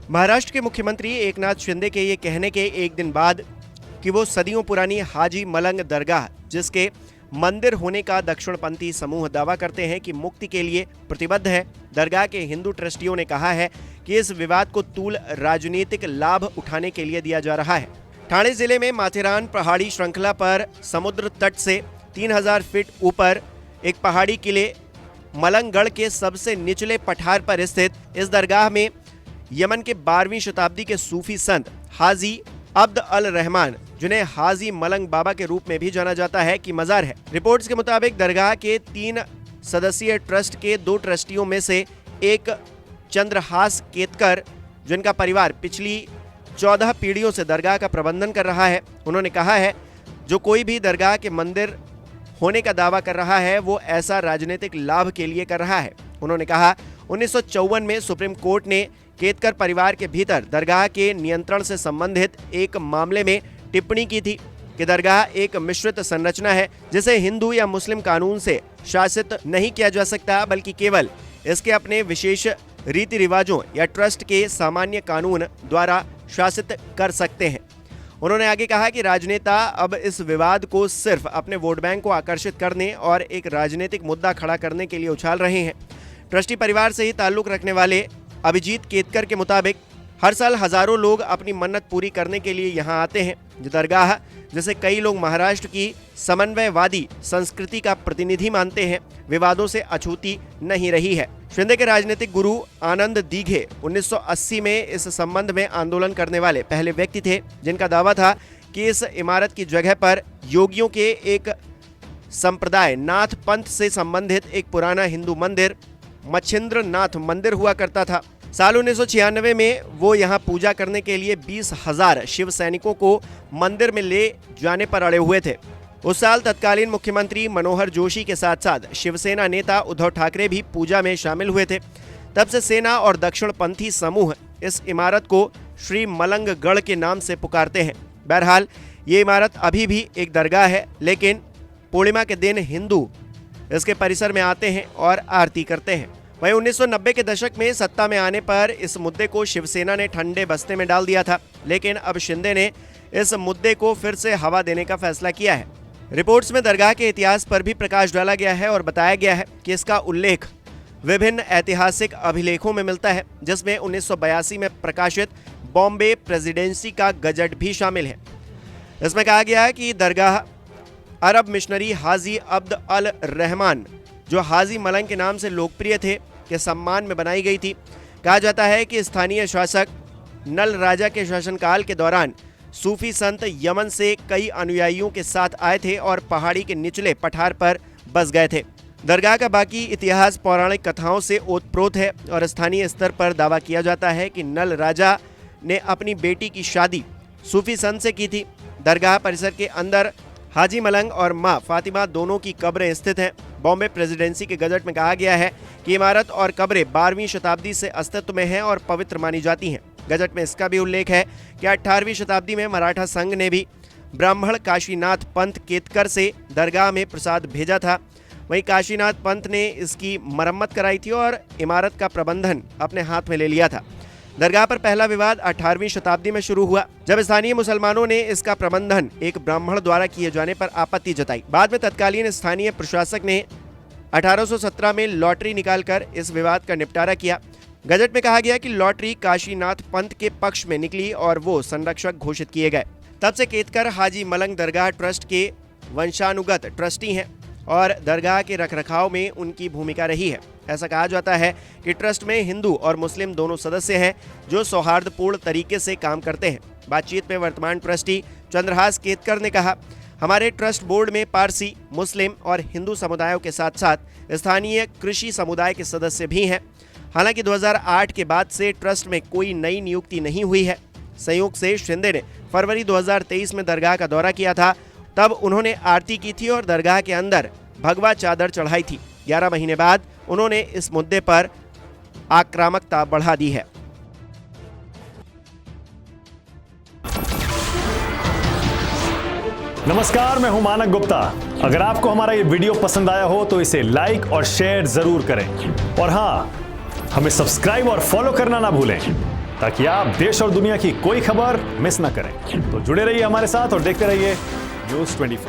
महाराष्ट्र के मुख्यमंत्री एकनाथ शिंदे के ये कहने के एक दिन बाद कि वो सदियों पुरानी हाजी मलंग दरगाह, जिसके मंदिर होने का दक्षिणपंथी समूह दावा करते हैं कि मुक्ति के लिए प्रतिबद्ध है, दरगाह के हिंदू ट्रस्टियों ने कहा है कि इस विवाद को तूल राजनीतिक लाभ उठाने के लिए दिया जा रहा है। ठाणे जिले में माथेरान पहाड़ी श्रृंखला पर समुद्र तट से 3000 फीट ऊपर एक पहाड़ी किले मलंगगढ़ के सबसे निचले पठार पर स्थित इस दरगाह में यमन के 12वीं शताब्दी के सूफी संत हाजी अब्द अल रहमान, जिन्हें हाजी मलंग बाबा के रूप में भी जाना जाता है, की मजार है। रिपोर्ट्स के मुताबिक दरगाह के 3 सदस्यीय ट्रस्ट के 2 ट्रस्टियों में से एक चंद्रहास केतकर, जिनका परिवार पिछली 14 पीढ़ियों से दरगाह का प्रबंधन कर रहा है, उन्होंने कहा है जो कोई भी दरगाह के मंदिर होने का दावा कर रहा है वो ऐसा राजनीतिक लाभ के लिए कर रहा है। उन्होंने कहा 1954 में सुप्रीम कोर्ट ने केतकर परिवार के भीतर दरगाह के नियंत्रण से संबंधित एक मामले में टिप्पणी की थी कि दरगाह एक मिश्रित संरचना है जिसे हिंदू या मुस्लिम कानून से शासित नहीं किया जा सकता, बल्कि केवल इसके अपने विशेष रीति रिवाजों या ट्रस्ट के सामान्य कानून द्वारा शासित कर सकते हैं। उन्होंने आगे कहा कि राजनेता अब इस विवाद को सिर्फ अपने वोट बैंक को आकर्षित करने और एक राजनीतिक मुद्दा खड़ा करने के लिए उछाल रहे हैं। ट्रस्टी परिवार से ही ताल्लुक रखने वाले अभिजीत केतकर के मुताबिक हर साल हजारों लोग अपनी मन्नत पूरी करने के लिए यहां आते हैं। जो दरगाह, जिसे कई लोग महाराष्ट्र की समन्वयवादी संस्कृति का प्रतिनिधि मानते हैं, विवादों से अछूती नहीं रही है। शिंदे के राजनीतिक गुरु आनंद दीघे 1980 में इस संबंध में आंदोलन करने वाले पहले व्यक्ति थे, जिनका दावा था कि इस इमारत की जगह पर योगियों के एक संप्रदाय नाथ पंथ से संबंधित एक पुराना हिंदू मंदिर मच्छिंद्र नाथ मंदिर हुआ करता था। साल 1996 में वो यहां पूजा करने के लिए 20,000 शिव सैनिकों को मंदिर में ले जाने पर अड़े हुए थे। उस साल तत्कालीन मुख्यमंत्री मनोहर जोशी के साथ साथ शिवसेना नेता उद्धव ठाकरे भी पूजा में शामिल हुए थे। तब से सेना और दक्षिणपंथी समूह इस इमारत को श्री मलंगगढ़ के नाम से पुकारते हैं। बहरहाल ये इमारत अभी भी एक दरगाह है, लेकिन पूर्णिमा के दिन हिंदू इसके परिसर में आते हैं और आरती करते हैं। वहीं 1990 के दशक में सत्ता में आने पर इस मुद्दे को शिवसेना ने ठंडे बस्ते में डाल दिया था, लेकिन अब शिंदे ने इस मुद्दे को फिर से हवा देने का फैसला किया है। रिपोर्ट्स में दरगाह के इतिहास पर भी प्रकाश डाला गया है और बताया गया है कि इसका उल्लेख विभिन्न ऐतिहासिक अभिलेखों में मिलता है, जिसमें 1982 में प्रकाशित बॉम्बे प्रेसिडेंसी का गजट भी शामिल है। इसमें कहा गया है कि दरगाह अरब मिशनरी हाजी अब्द अल रहमान, जो हाजी मलंग के नाम से लोकप्रिय थे, के सम्मान में बनाई गई थी। कहा जाता है कि स्थानीय शासक नल राजा के शासनकाल के दौरान सूफी संत यमन से कई अनुयायियों के साथ आए थे और पहाड़ी के निचले पठार पर बस गए थे। दरगाह का बाकी इतिहास पौराणिक कथाओं से ओतप्रोत है और स्थानीय स्तर पर दावा किया जाता है कि नल राजा ने अपनी बेटी की शादी सूफी संत से की थी। दरगाह परिसर के अंदर हाजी मलंग और मां फातिमा दोनों की कब्रें स्थित हैं। बॉम्बे प्रेसिडेंसी के गजट में कहा गया है कि इमारत और कब्रें 12वीं शताब्दी से अस्तित्व में हैं और पवित्र मानी जाती हैं। गजट में इसका भी उल्लेख है कि 18वीं शताब्दी में मराठा संघ ने भी ब्राह्मण काशीनाथ पंत केतकर से दरगाह में प्रसाद भेजा था। वहीं काशीनाथ पंत ने इसकी मरम्मत कराई थी और इमारत का प्रबंधन अपने हाथ में ले लिया था। दरगाह पर पहला विवाद 18वीं शताब्दी में शुरू हुआ, जब स्थानीय मुसलमानों ने इसका प्रबंधन एक ब्राह्मण द्वारा किए जाने पर आपत्ति जताई। बाद में तत्कालीन स्थानीय प्रशासक ने 1817 में लॉटरी निकालकर इस विवाद का निपटारा किया। गजट में कहा गया कि लॉटरी काशीनाथ पंत के पक्ष में निकली और वो संरक्षक घोषित किए गए। तब से केतकर हाजी मलंग दरगाह ट्रस्ट के वंशानुगत ट्रस्टी हैं और दरगाह के रखरखाव में उनकी भूमिका रही है। ऐसा कहा जाता है कि ट्रस्ट में हिंदू और मुस्लिम दोनों सदस्य हैं जो सौहार्दपूर्ण तरीके से काम करते हैं। बातचीत में वर्तमान ट्रस्टी चंद्रहास केतकर ने कहा, हमारे ट्रस्ट बोर्ड में पारसी, मुस्लिम और हिंदू समुदायों के साथ साथ स्थानीय कृषि समुदाय के सदस्य भी हैं। हालांकि 2008 के बाद से ट्रस्ट में कोई नई नियुक्ति नहीं हुई है। संयोग से शिंदे ने फरवरी 2023 में दरगाह का दौरा किया था। तब उन्होंने आरती की थी और दरगाह के अंदर भगवा चादर चढ़ाई थी। 11 महीने बाद उन्होंने इस मुद्दे पर आक्रामकता बढ़ा दी है। नमस्कार, मैं हूं मानक गुप्ता। अगर आपको हमारा ये वीडियो पसंद आया हो तो इसे लाइक और शेयर जरूर करें और हां, हमें सब्सक्राइब और फॉलो करना ना भूलें। ताकि आप देश और दुनिया की कोई खबर मिस ना करें। तो जुड़े रहिए हमारे साथ और देखते रहिए News 24।